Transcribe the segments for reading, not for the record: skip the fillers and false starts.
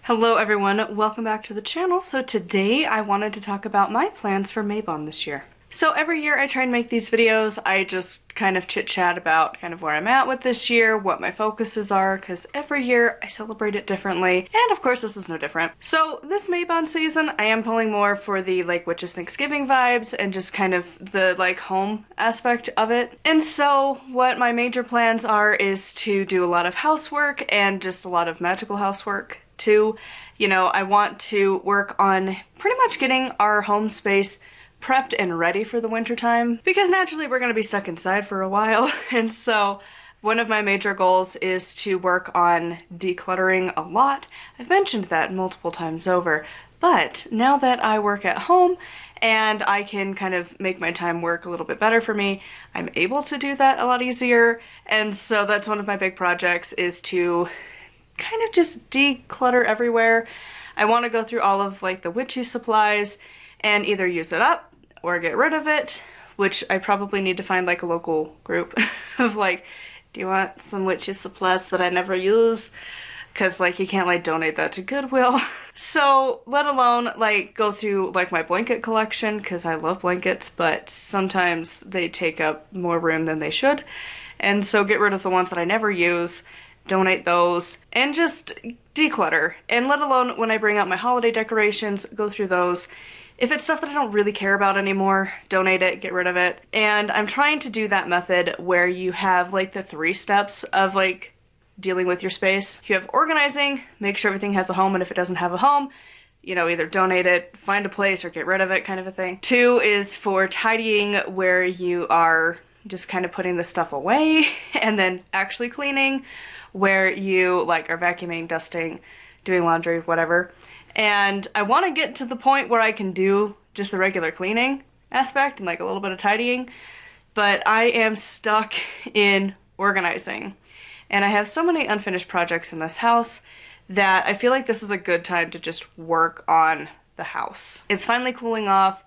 Hello everyone, welcome back to the channel. So today I wanted to talk about my plans for Mabon this year. So every year I try and make these videos. I just kind of chit chat about kind of where I'm at with this year, what my focuses are, because every year I celebrate it differently, and of course this is no different. So this Mabon season I am pulling more for the like witches Thanksgiving vibes and just kind of the like home aspect of it. And so what my major plans are is to do a lot of housework and just a lot of magical housework too. You know, I want to work on pretty much getting our home space prepped and ready for the winter time, because naturally we're going to be stuck inside for a while. And so one of my major goals is to work on decluttering a lot. I've mentioned that multiple times over, but now that I work at home and I can kind of make my time work a little bit better for me, I'm able to do that a lot easier. And so that's one of my big projects, is to kind of just declutter everywhere. I want to go through all of like the witchy supplies and either use it up or get rid of it, which I probably need to find like a local group of like, do you want some witchy supplies that I never use? Because like you can't like donate that to Goodwill. So let alone like go through like my blanket collection, because I love blankets, but sometimes they take up more room than they should. And so get rid of the ones that I never use, donate those, and just declutter. And let alone when I bring out my holiday decorations, go through those. If it's stuff that I don't really care about anymore, donate it, get rid of it. And I'm trying to do that method where you have like the 3 steps of like dealing with your space. You have organizing, make sure everything has a home, and if it doesn't have a home, you know, either donate it, find a place, or get rid of it, kind of a thing. 2 is for tidying, where you are just kind of putting the stuff away, and then actually cleaning, where you like are vacuuming, dusting, doing laundry, whatever. And I want to get to the point where I can do just the regular cleaning aspect and like a little bit of tidying, but I am stuck in organizing. And I have so many unfinished projects in this house that I feel like this is a good time to just work on the house. It's finally cooling off,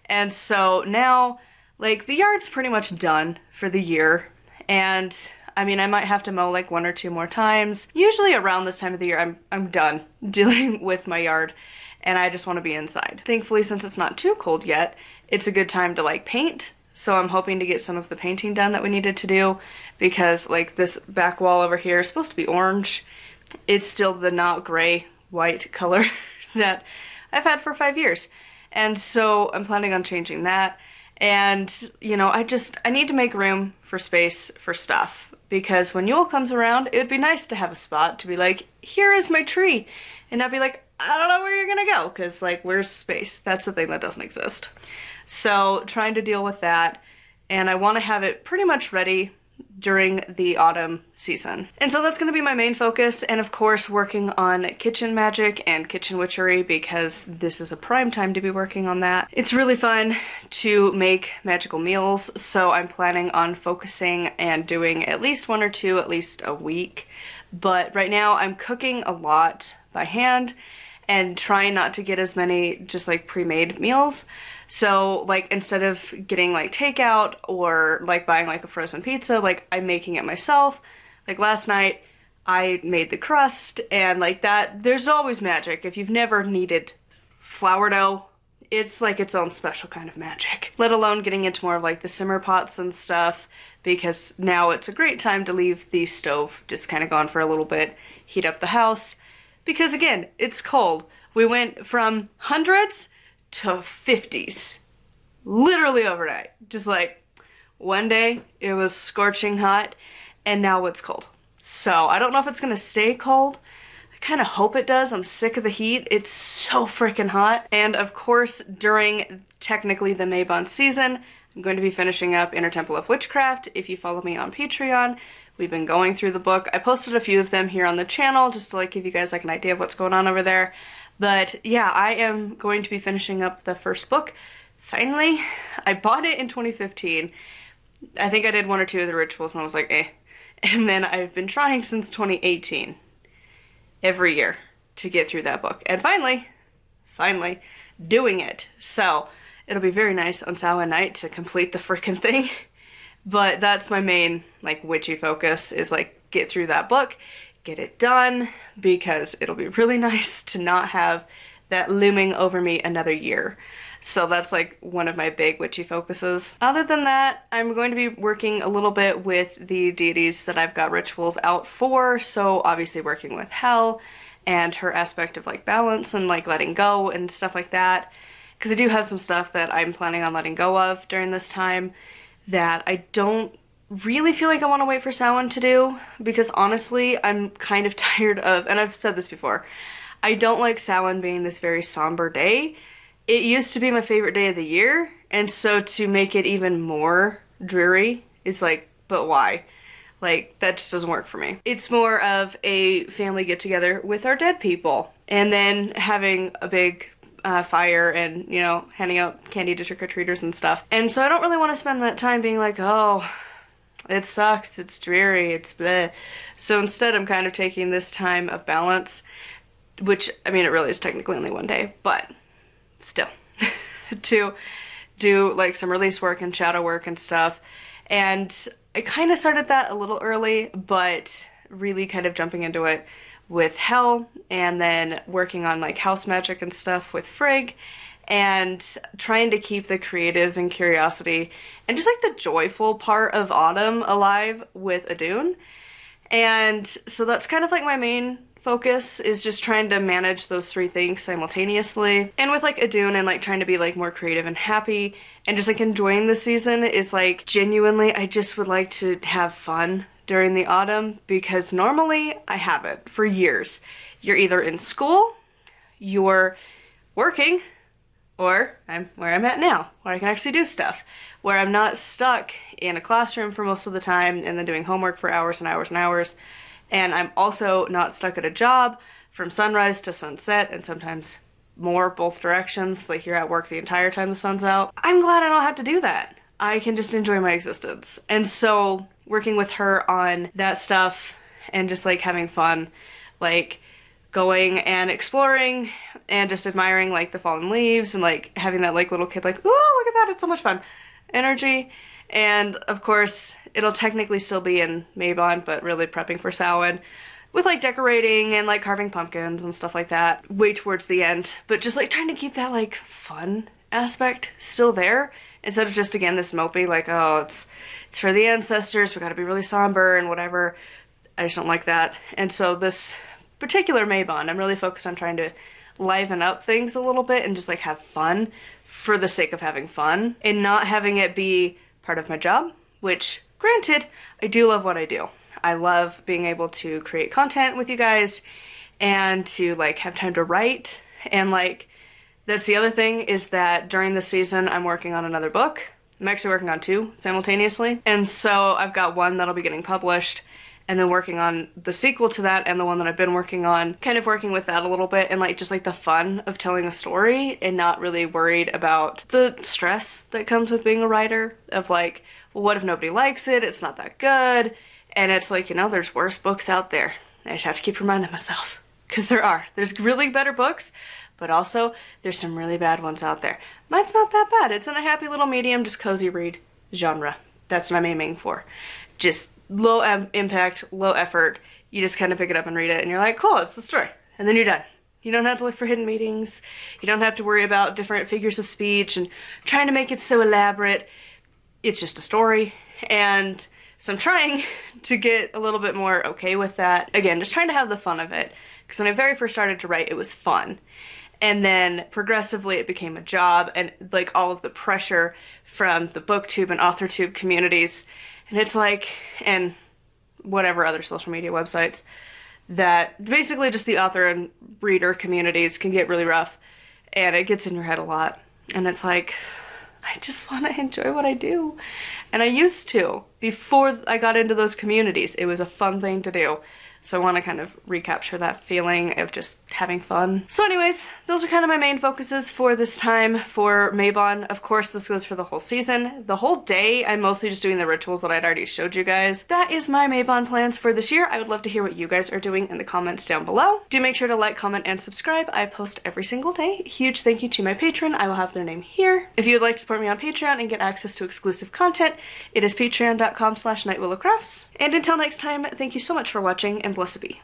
and so now like the yard's pretty much done for the year. And I mean, I might have to mow like 1 or 2 more times. Usually around this time of the year, I'm done dealing with my yard and I just want to be inside. Thankfully, since it's not too cold yet, it's a good time to like paint. So I'm hoping to get some of the painting done that we needed to do, because like this back wall over here is supposed to be orange. It's still the not gray, white color that I've had for 5 years. And so I'm planning on changing that. And, you know, I need to make room for space for stuff, because when Yule comes around, it would be nice to have a spot to be like, here is my tree, and not be like, I don't know where you're gonna go, because like, where's space? That's the thing that doesn't exist. So trying to deal with that, and I want to have it pretty much ready during the autumn season. And so that's going to be my main focus, and of course working on kitchen magic and kitchen witchery, because this is a prime time to be working on that. It's really fun to make magical meals, so I'm planning on focusing and doing at least 1 or 2 at least a week. But right now I'm cooking a lot by hand and trying not to get as many just like pre-made meals. So like instead of getting like takeout or like buying like a frozen pizza, like I'm making it myself. Like last night I made the crust, and like that, there's always magic. If you've never kneaded flour dough, it's like its own special kind of magic. Let alone getting into more of like the simmer pots and stuff, because now it's a great time to leave the stove just kind of gone for a little bit, heat up the house, because again, it's cold. We went from hundreds to 50s, literally overnight. Just like one day it was scorching hot, and now it's cold. So I don't know if it's gonna stay cold. I kind of hope it does. I'm sick of the heat. It's so freaking hot. And of course, during technically the Mabon season, I'm going to be finishing up Inner Temple of Witchcraft. If you follow me on Patreon, we've been going through the book. I posted a few of them here on the channel just to like give you guys like an idea of what's going on over there. But yeah, I am going to be finishing up the first book. Finally, I bought it in 2015. I think I did 1 or 2 of the rituals and I was like, eh. And then I've been trying since 2018, every year, to get through that book. And finally doing it. So it'll be very nice on Samhain night to complete the freaking thing. But that's my main like witchy focus, is like get through that book, get it done because it'll be really nice to not have that looming over me another year. So that's like one of my big witchy focuses. Other than that, I'm going to be working a little bit with the deities that I've got rituals out for. So obviously working with Hel and her aspect of like balance and like letting go and stuff like that. Because I do have some stuff that I'm planning on letting go of during this time that I don't really feel like I want to wait for Samhain to do. Because honestly, I'm kind of tired of, and I've said this before, I don't like Samhain being this very somber day. It used to be my favorite day of the year, and so to make it even more dreary is like, but why? Like, that just doesn't work for me. It's more of a family get-together with our dead people, and then having a big fire and, you know, handing out candy to trick-or-treaters and stuff. And so I don't really want to spend that time being like, oh, it sucks, it's dreary, it's bleh. So instead I'm kind of taking this time of balance, which, I mean, it really is technically only one day, but still, to do like some release work and shadow work and stuff. And I kind of started that a little early, but really kind of jumping into it with Hel, and then working on like house magic and stuff with Frigg, and trying to keep the creative and curiosity and just like the joyful part of autumn alive with Adun. And so that's kind of like my main focus, is just trying to manage those three things simultaneously. And with like Adun and like trying to be like more creative and happy and just like enjoying the season, is like genuinely I just would like to have fun during the autumn, because normally I haven't for years. You're either in school, you're working, or I'm where I'm at now, where I can actually do stuff, where I'm not stuck in a classroom for most of the time and then doing homework for hours and hours and hours. And I'm also not stuck at a job from sunrise to sunset, and sometimes more, both directions, like you're at work the entire time the sun's out. I'm glad I don't have to do that. I can just enjoy my existence. And so working with her on that stuff and just like having fun, like going and exploring and just admiring like the fallen leaves and like having that like little kid like, oh, look at that, it's so much fun energy. And of course, it'll technically still be in Mabon, but really prepping for Samhain with like decorating and like carving pumpkins and stuff like that way towards the end. But just like trying to keep that like fun aspect still there, instead of just, again, this mopey like, oh, it's for the ancestors, we gotta be really somber and whatever. I just don't like that. And so this particular Mabon, I'm really focused on trying to liven up things a little bit and just like have fun for the sake of having fun, and not having it be part of my job, which granted, I do love what I do. I love being able to create content with you guys and to like have time to write. And like, that's the other thing, is that during the season I'm working on another book. I'm actually working on two simultaneously. And so I've got one that'll be getting published, and then working on the sequel to that, and the one that I've been working on, kind of working with that a little bit, and like just like the fun of telling a story and not really worried about the stress that comes with being a writer of like, well, what if nobody likes it? It's not that good. And it's like, you know, there's worse books out there. I just have to keep reminding myself, because there's really better books, but also there's some really bad ones out there. Mine's not that bad. It's in a happy little medium, just cozy read genre. That's what I'm aiming for. Just low impact, low effort. You just kind of pick it up and read it, and you're like, cool, it's the story. And then you're done. You don't have to look for hidden meanings. You don't have to worry about different figures of speech and trying to make it so elaborate. It's just a story. And so I'm trying to get a little bit more okay with that. Again, just trying to have the fun of it. Because when I very first started to write, it was fun. And then progressively it became a job, and like all of the pressure from the booktube and authortube communities. And it's like, and whatever other social media websites, that basically just the author and reader communities can get really rough, and it gets in your head a lot. And it's like, I just want to enjoy what I do. And I used to. Before I got into those communities, it was a fun thing to do. So I want to kind of recapture that feeling of just having fun. So anyways, those are kind of my main focuses for this time for Mabon. Of course, this goes for the whole season. The whole day, I'm mostly just doing the rituals that I'd already showed you guys. That is my Mabon plans for this year. I would love to hear what you guys are doing in the comments down below. Do make sure to like, comment, and subscribe. I post every single day. Huge thank you to my patron. I will have their name here. If you would like to support me on Patreon and get access to exclusive content, it is patreon.com/nightwillowcrafts. And until next time, thank you so much for watching, and blessed be.